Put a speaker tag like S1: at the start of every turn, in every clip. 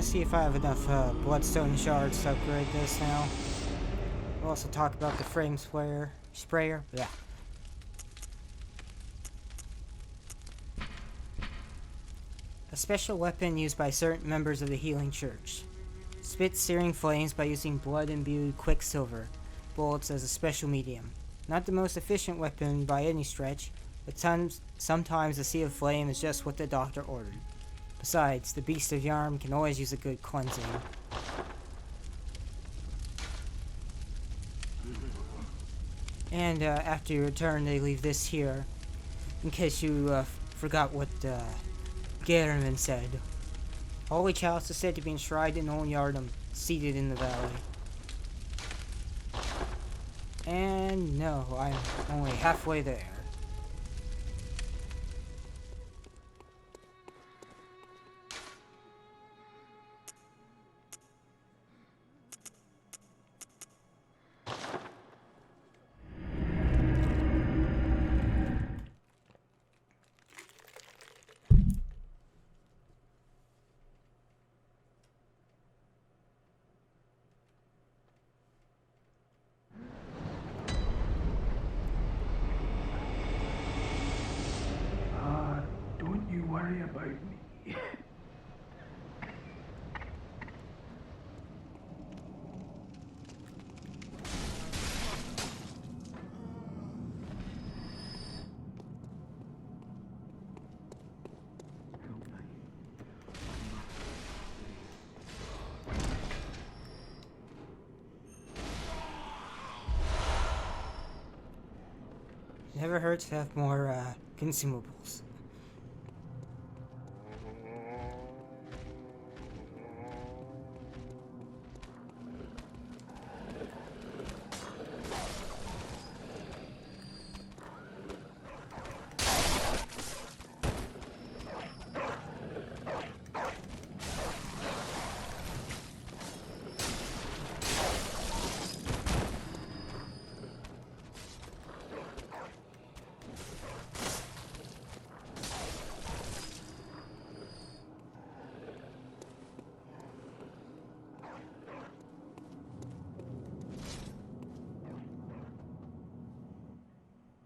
S1: see if I have enough bloodstone shards to upgrade this now. We'll also talk about the frame sprayer. Yeah. A special weapon used by certain members of the Healing Church. Spits searing flames by using blood-imbued quicksilver bullets as a special medium. Not the most efficient weapon by any stretch, but sometimes a sea of flame is just what the doctor ordered. Besides, the beast of Yharnam can always use a good cleansing. And after you return, they leave this here, in case you forgot what Yharnam said. Holy Chalice is said to be enshrined in old Yharnam, seated in the valley. And no, I'm only halfway there.
S2: Don't you worry about me.
S1: Never hurts to have more consumables.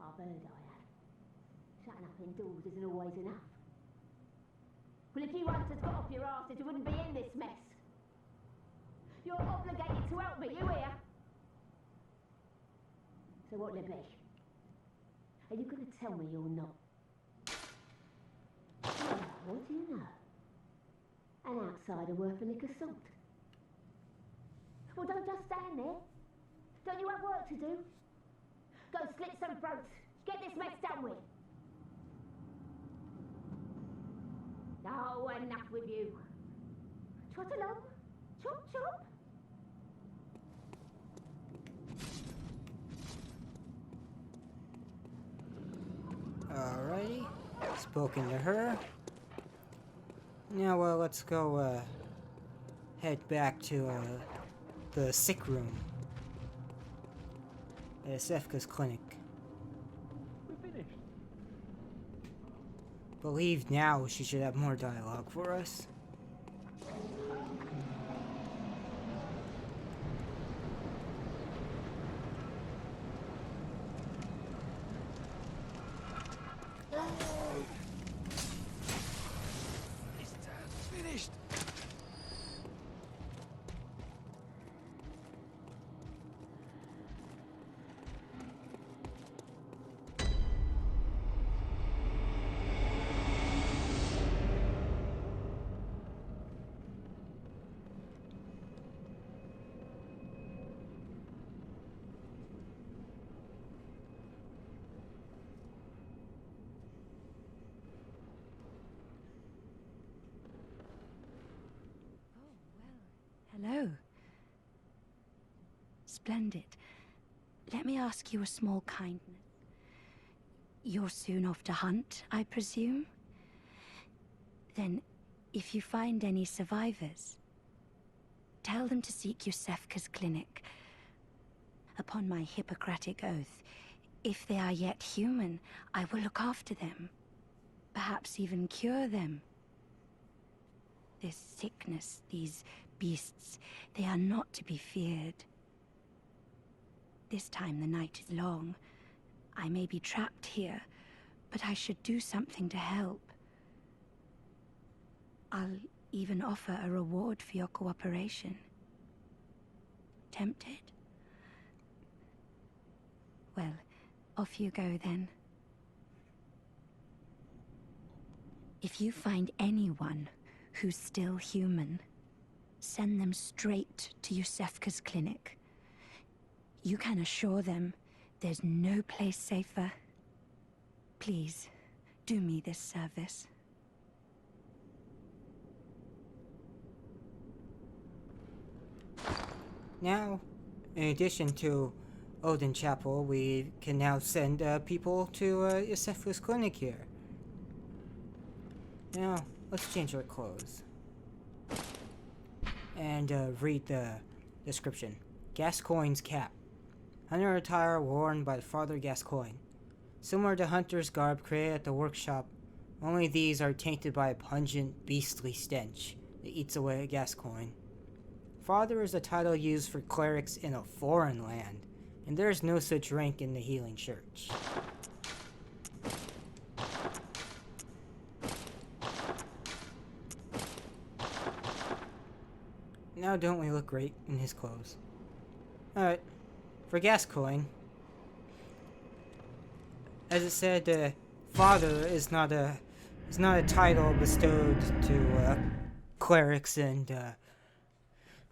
S3: I've heard I have. Shutting up indoors isn't always enough. Well, if you once had got off your arse, you wouldn't be in this mess. You're obligated to help me, you hear? So what'll it be? Are you going to tell me you're not? Oh, what do you know? An outsider worth a lick of salt. Well, don't just stand there. Don't you have work to do? Go slit some throats. Get this mess done with. Oh, enough with you. Trot along. Chop, chop.
S1: Alrighty. Spoken to her. Now, let's go, head back to, the sick room at Sefka's clinic.
S2: We're finished.
S1: Believe now she should have more dialogue for us.
S2: Finished.
S4: Hello. Splendid. Let me ask you a small kindness. You're soon off to hunt, I presume? Then, if you find any survivors, tell them to seek Yusefka's clinic. Upon my Hippocratic oath, if they are yet human, I will look after them. Perhaps even cure them. This sickness, these beasts, they are not to be feared. This time the night is long. I may be trapped here, but I should do something to help. I'll even offer a reward for your cooperation. Tempted? Well, off you go then. If you find anyone who's still human, send them straight to Yusefka's clinic. You can assure them there's no place safer. Please, do me this service.
S1: Now, in addition to Odin Chapel, we can now send people to Yusefka's clinic here. Now, let's change our clothes. And read the description. Gascoigne's cap. Hunter attire worn by Father Gascoigne. Similar to Hunter's garb created at the workshop, only these are tainted by a pungent, beastly stench that eats away at Gascoigne. Father is a title used for clerics in a foreign land, and there is no such rank in the Healing Church. Now don't we look great in his clothes? Alright, for Gascoigne, as it said, Father is not a title bestowed to clerics and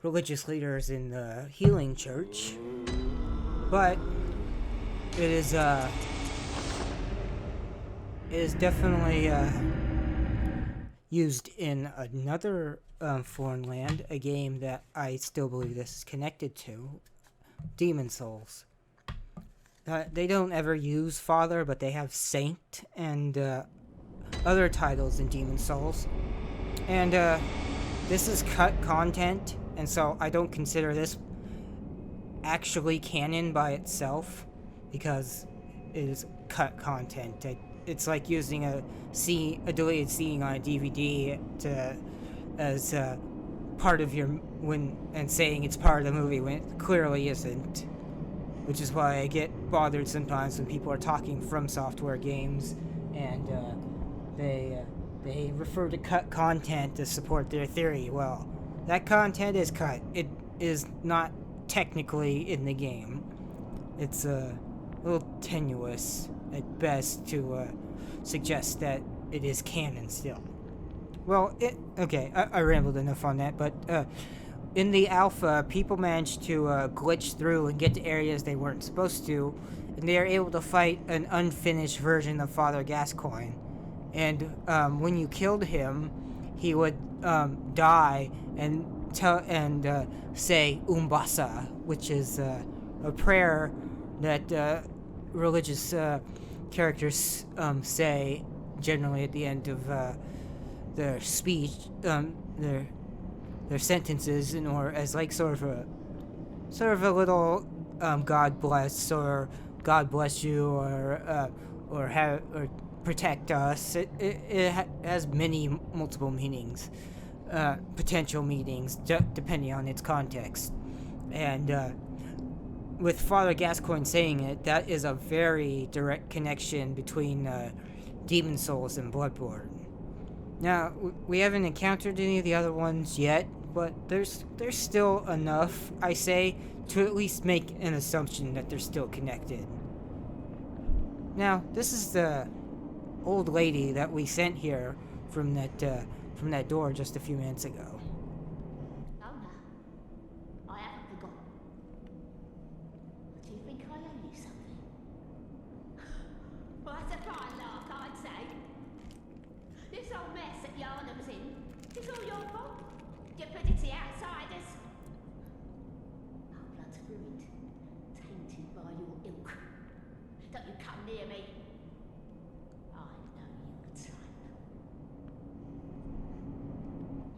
S1: religious leaders in the Healing Church, but it is definitely used in another foreign land, a game that I still believe this is connected to, Demon Souls. They don't ever use Father, but they have Saint and other titles in Demon Souls. And this is cut content, and so I don't consider this actually canon by itself, because it is cut content. It's like using a deleted scene on a DVD as part of your and saying it's part of the movie when it clearly isn't. Which is why I get bothered sometimes when people are talking from software games and they refer to cut content to support their theory. Well, that content is cut. It is not technically in the game. It's a little tenuous at best to suggest that it is canon still. Well, okay, I rambled enough on that, but in the alpha, people managed to glitch through and get to areas they weren't supposed to, and they are able to fight an unfinished version of Father Gascoigne. And when you killed him, he would die and say Umbasa, which is a prayer that religious characters say generally at the end of their speech, their sentences, or as like sort of a little God bless, or God bless you, or protect us. It has multiple meanings, potential meanings, depending on its context. And with Father Gascoigne saying it, that is a very direct connection between Demon Souls and Bloodborne. Now, we haven't encountered any of the other ones yet, but there's still enough, I say, to at least make an assumption that they're still connected. Now, this is the old lady that we sent here from that door just a few minutes ago.
S3: Oh no, I haven't forgotten. Do you think I owe you something? Well, that's a fine laugh, I'd say. This whole mess that Yharnam's in, it's all your fault. You put it to the outsiders. Our blood's ruined, tainted by your ilk. Don't you come near me. I know your type.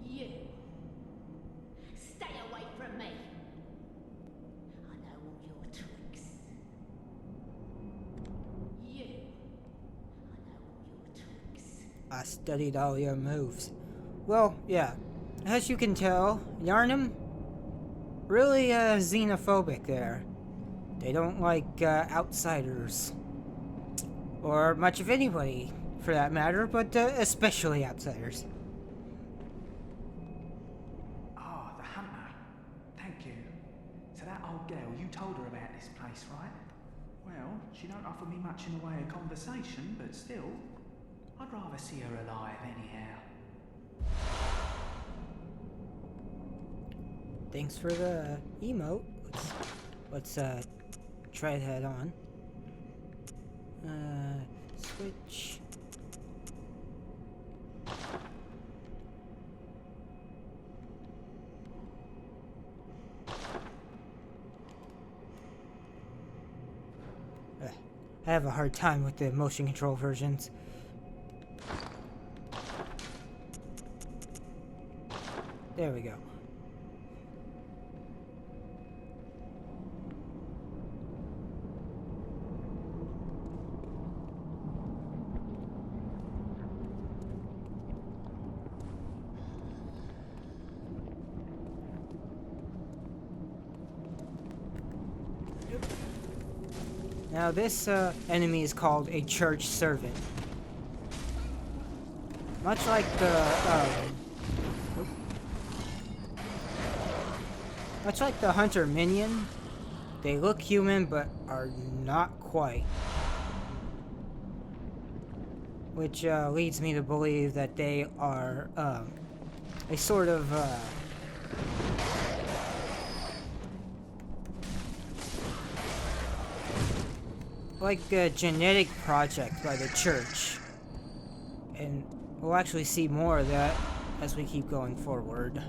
S3: You. Stay away from me. I know all your tricks. You. I know all your tricks.
S1: I studied all your moves. Well, yeah. As you can tell, Yharnam really xenophobic there. They don't like outsiders. Or much of anybody, for that matter, but especially outsiders.
S2: Ah, the hunter. Thank you. So that old girl, you told her about this place, right? Well, she don't offer me much in the way of conversation, but still, I'd rather see her alive anyhow.
S1: Thanks for the emote. Let's try that on. Switch. I have a hard time with the motion control versions. There we go. Now this enemy is called a church servant. Much like the hunter minion, they look human but are not quite. Which leads me to believe that they are a sort of like a genetic project by the church. And we'll actually see more of that as we keep going forward.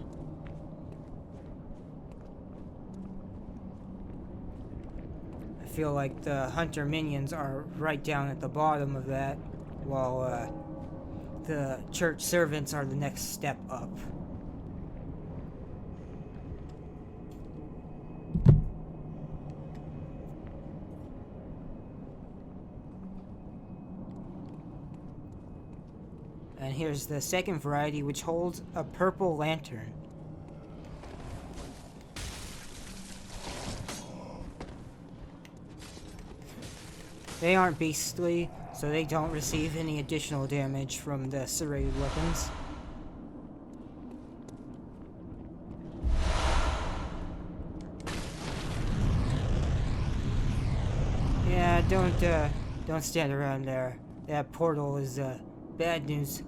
S1: I feel like the hunter minions are right down at the bottom of that, while the church servants are the next step up. And here's the second variety, which holds a purple lantern. They aren't beastly, so they don't receive any additional damage from the serrated weapons. Yeah, don't stand around there. That portal is bad news.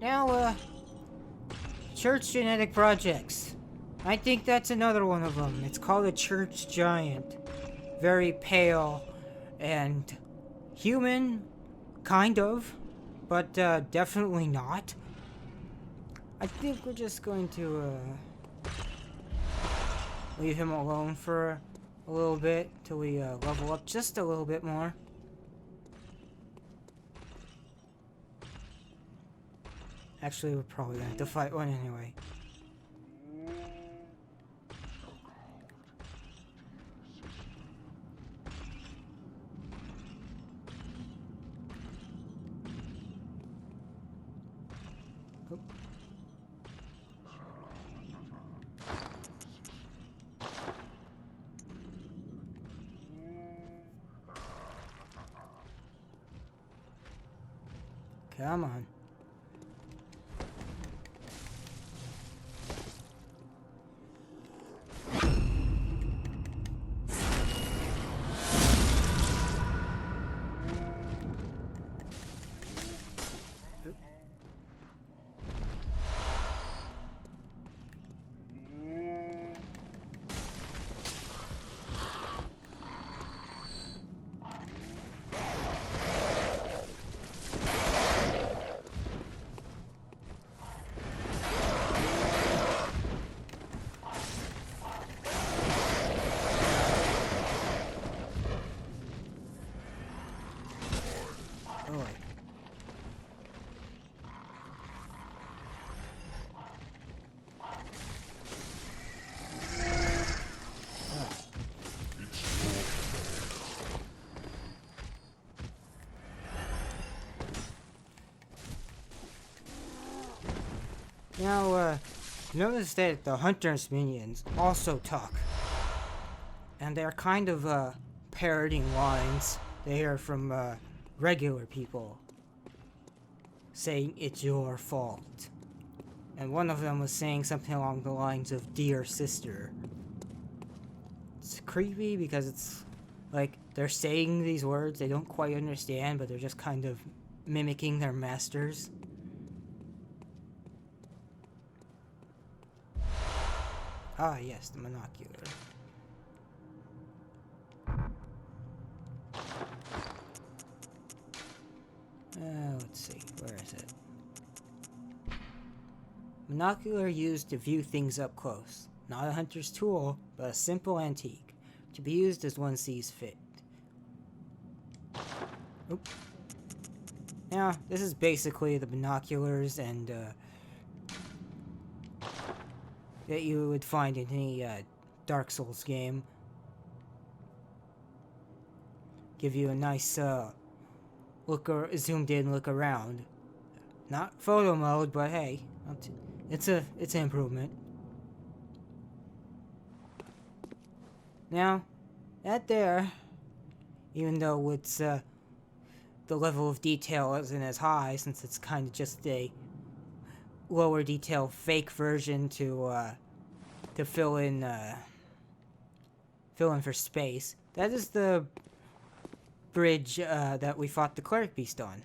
S1: Now, church genetic projects. I think that's another one of them. It's called a church giant. Very pale and human, kind of, but definitely not. I think we're just going to leave him alone for a little bit till we level up just a little bit more. Actually, we're probably gonna have to fight one anyway. Oop. Come on. Now, notice that the hunter's minions also talk. And they're kind of, parroting lines they hear from, regular people. Saying it's your fault. And one of them was saying something along the lines of, "Dear sister." It's creepy because it's like they're saying these words they don't quite understand, but they're just kind of mimicking their masters. Ah, yes, the monocular. Let's see, where is it? Monocular used to view things up close. Not a hunter's tool, but a simple antique, to be used as one sees fit. Oop. Now, this is basically the binoculars and, that you would find in any, Dark Souls game. Give you a nice, zoomed in look around. Not photo mode, but hey, it's an improvement. Now, that there, even though it's, the level of detail isn't as high, since it's kind of just a lower detail fake version to fill in for space. That is the bridge, that we fought the cleric beast on.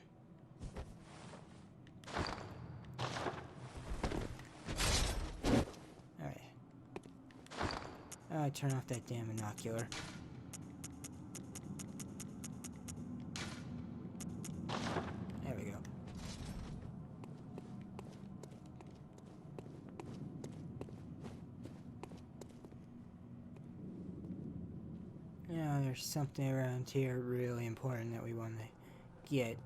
S1: Alright. Turn off that damn binocular. There we go. Now there's something around here really important that we want to get.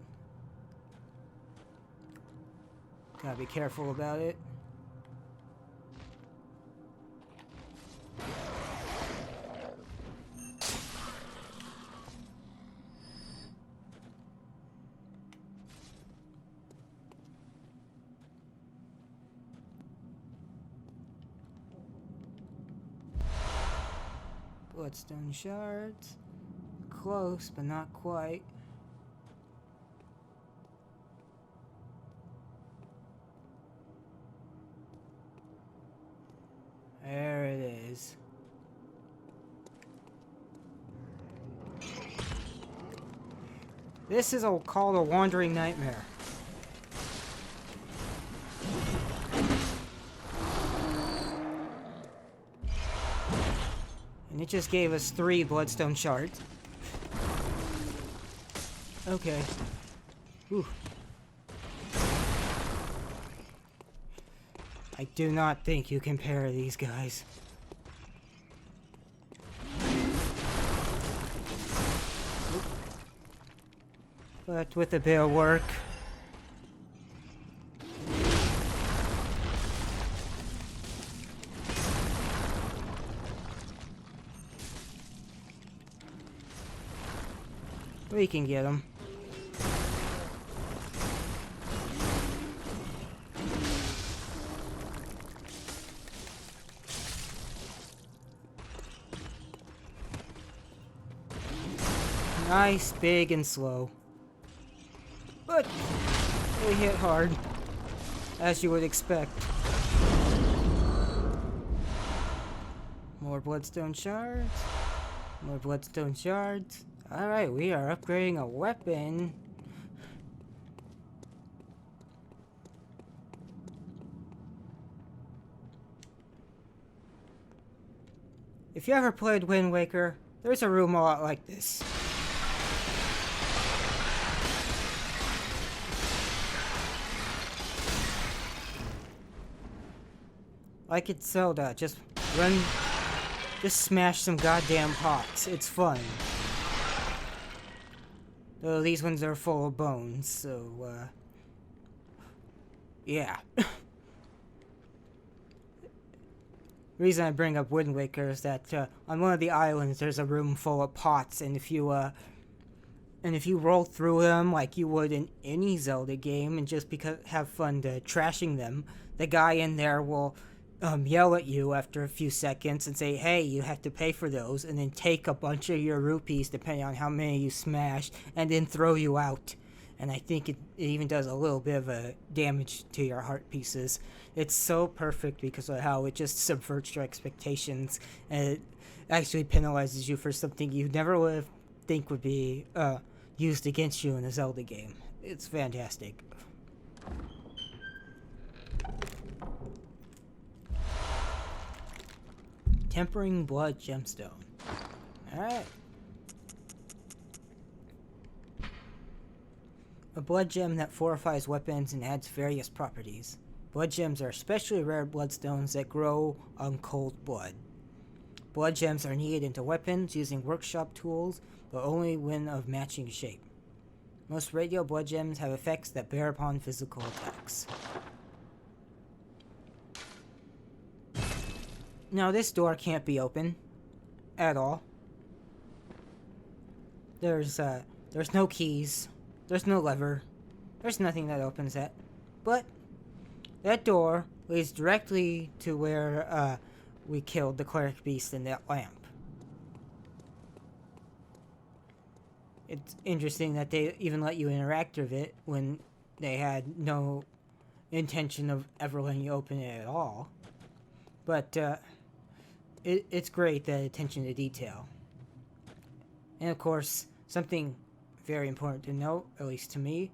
S1: Gotta be careful about it. Bloodstone shards. Close, but not quite. There it is. This is called a wandering nightmare. And it just gave us 3 bloodstone shards. Okay. Whew. I do not think you can parry these guys. But with a bit of work... we can get them. Nice, big, and slow. But they hit hard, as you would expect. More bloodstone shards. More bloodstone shards. Alright, we are upgrading a weapon. If you ever played Wind Waker, there's a room a lot like this. Like it's Zelda, just smash some goddamn pots. It's fun. Though these ones are full of bones, so, yeah. The reason I bring up Wind Waker is that, on one of the islands there's a room full of pots, and if you, And if you roll through them like you would in any Zelda game and just because have fun trashing them, the guy in there will yell at you after a few seconds and say, hey, you have to pay for those, and then take a bunch of your rupees, depending on how many you smash, and then throw you out. And I think it even does a little bit of a damage to your heart pieces. It's so perfect because of how it just subverts your expectations, and it actually penalizes you for something you never would think would be used against you in a Zelda game. It's fantastic. Tempering Blood Gemstone. Alright. A blood gem that fortifies weapons and adds various properties. Blood gems are especially rare bloodstones that grow on cold blood. Blood gems are kneaded into weapons using workshop tools, but only when of matching shape. Most radial blood gems have effects that bear upon physical attacks. Now this door can't be open at all. There's no keys. There's no lever. There's nothing that opens that. But that door leads directly to where we killed the cleric beast in that lamp. It's interesting that they even let you interact with it when they had no intention of ever letting you open it at all. But it's great, that attention to detail. And of course, something very important to note, at least to me,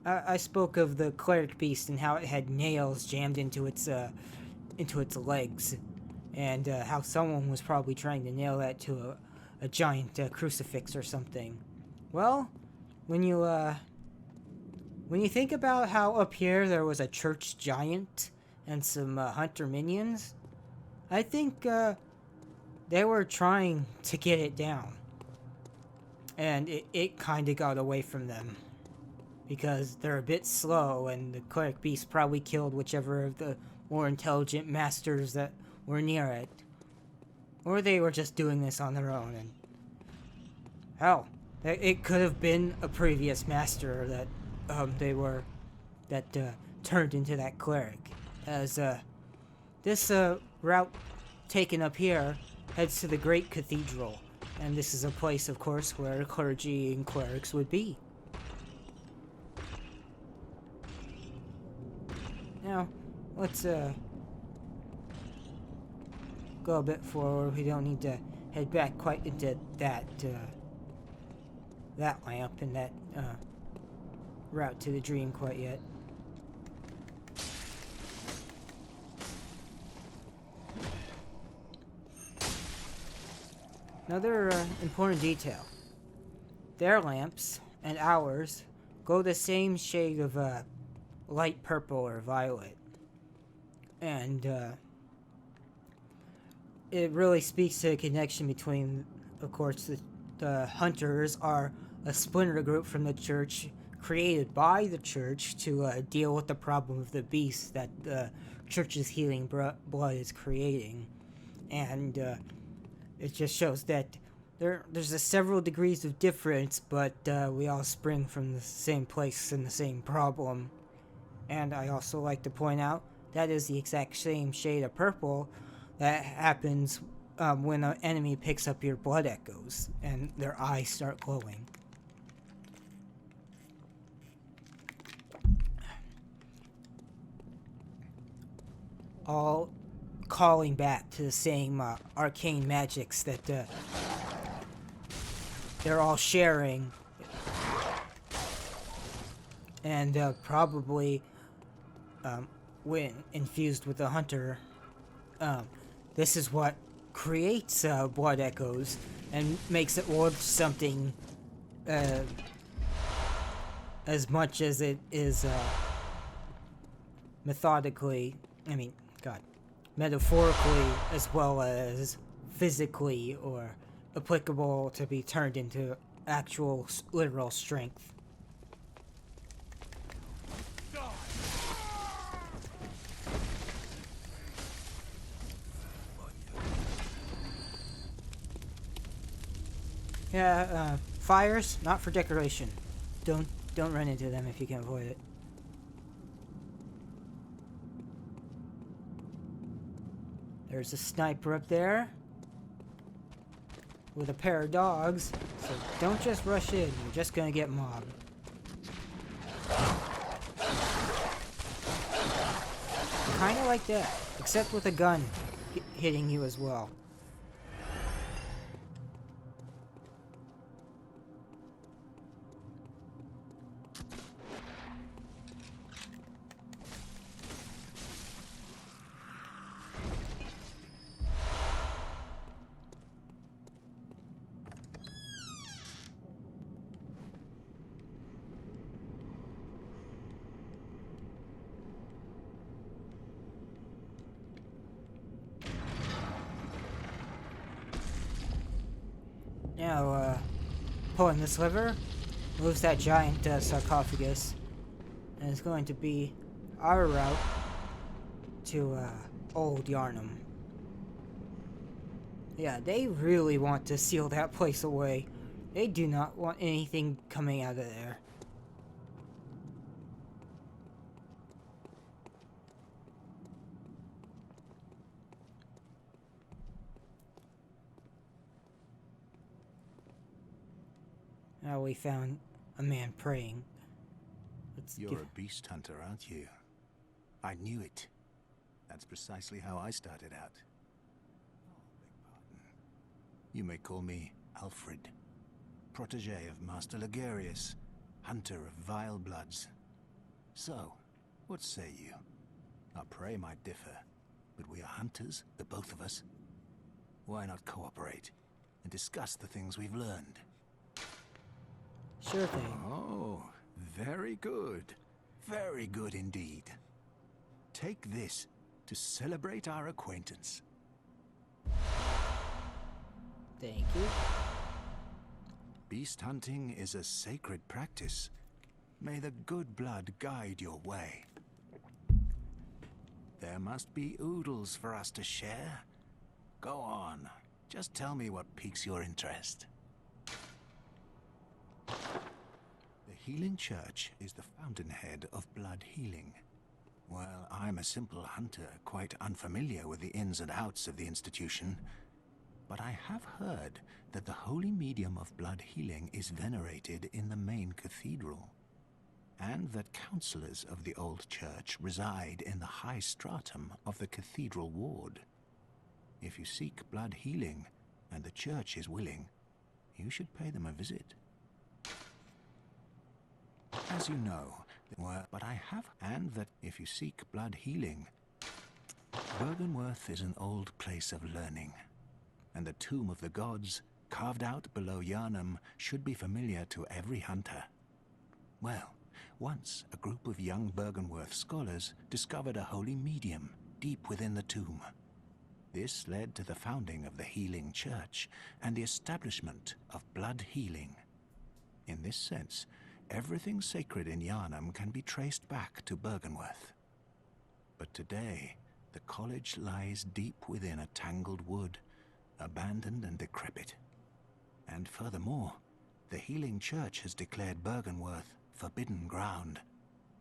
S1: I spoke of the cleric beast and how it had nails jammed into its legs, and how someone was probably trying to nail that to a giant crucifix or something. Well, when you think about how up here there was a church giant and some hunter minions, I think they were trying to get it down. And it kind of got away from them. Because they're a bit slow, and the cleric beast probably killed whichever of the more intelligent masters that were near it. Or they were just doing this on their own. And hell, it could have been a previous master that turned into that cleric. As this route taken up here heads to the Great Cathedral. And this is a place, of course, where clergy and clerics would be. Now, let's go a bit forward. We don't need to head back quite into that lamp and that route to the dream quite yet. Another important detail. Their lamps and ours glow the same shade of light purple or violet. And it really speaks to the connection between, of course, the hunters are a splinter group from the church, created by the church to deal with the problem of the beast that the church's healing blood is creating. And it just shows that there's several degrees of difference, but we all spring from the same place and the same problem. And I also like to point out that is the exact same shade of purple that happens when an enemy picks up your blood echoes and their eyes start glowing. All calling back to the same arcane magics that they're all sharing, and probably when infused with a hunter, this is what creates blood echoes and makes it worth something as much as it is metaphorically as well as physically or applicable to be turned into actual literal strength. Yeah, fires, not for decoration. Don't run into them if you can avoid it. There's a sniper up there with a pair of dogs, so don't just rush in, you're just gonna get mobbed. Kinda like that, except with a gun hitting you as well. Now, pulling this lever moves that giant sarcophagus, and it's going to be our route to old Yharnam. Yeah, they really want to seal that place away. They do not want anything coming out of there. Now we found a man praying.
S5: You're a beast hunter, aren't you? I knew it. That's precisely how I started out. Oh, beg pardon. You may call me Alfred, protege of Master Ligarius, hunter of vile bloods. So, what say you? Our prey might differ, but we are hunters, the both of us. Why not cooperate and discuss the things we've learned?
S1: Sure thing.
S5: Oh, very good. Very good indeed. Take this to celebrate our acquaintance.
S1: Thank you.
S5: Beast hunting is a sacred practice. May the good blood guide your way. There must be oodles for us to share. Go on. Just tell me what piques your interest. The Healing Church is the fountainhead of blood healing. Well, I'm a simple hunter, quite unfamiliar with the ins and outs of the institution. But I have heard that the holy medium of blood healing is venerated in the main cathedral, and that counselors of the old church reside in the high stratum of the cathedral ward. If you seek blood healing, and the church is willing, you should pay them a visit. As you know, but I have, and that if you seek blood healing, Byrgenwerth is an old place of learning, and the tomb of the gods, carved out below Yharnam, should be familiar to every hunter. Well, once a group of young Byrgenwerth scholars discovered a holy medium deep within the tomb. This led to the founding of the Healing Church and the establishment of blood healing. In this sense, everything sacred in Yharnam can be traced back to Byrgenwerth. But today, the college lies deep within a tangled wood, abandoned and decrepit. And furthermore, the Healing Church has declared Byrgenwerth forbidden ground.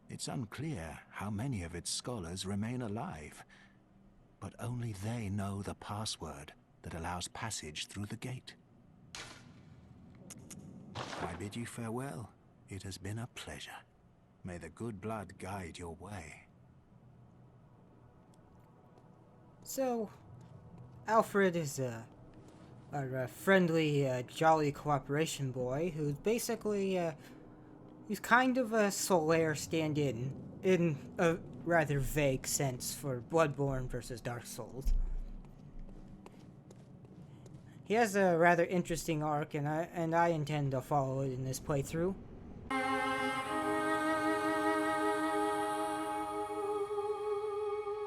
S5: It's unclear how many of its scholars remain alive, but only they know the password that allows passage through the gate. I bid you farewell. It has been a pleasure. May the good blood guide your way.
S1: So, Alfred is a friendly, jolly cooperation boy who's basically, he's kind of a Solaire stand-in a rather vague sense for Bloodborne versus Dark Souls. He has a rather interesting arc, and I intend to follow it in this playthrough.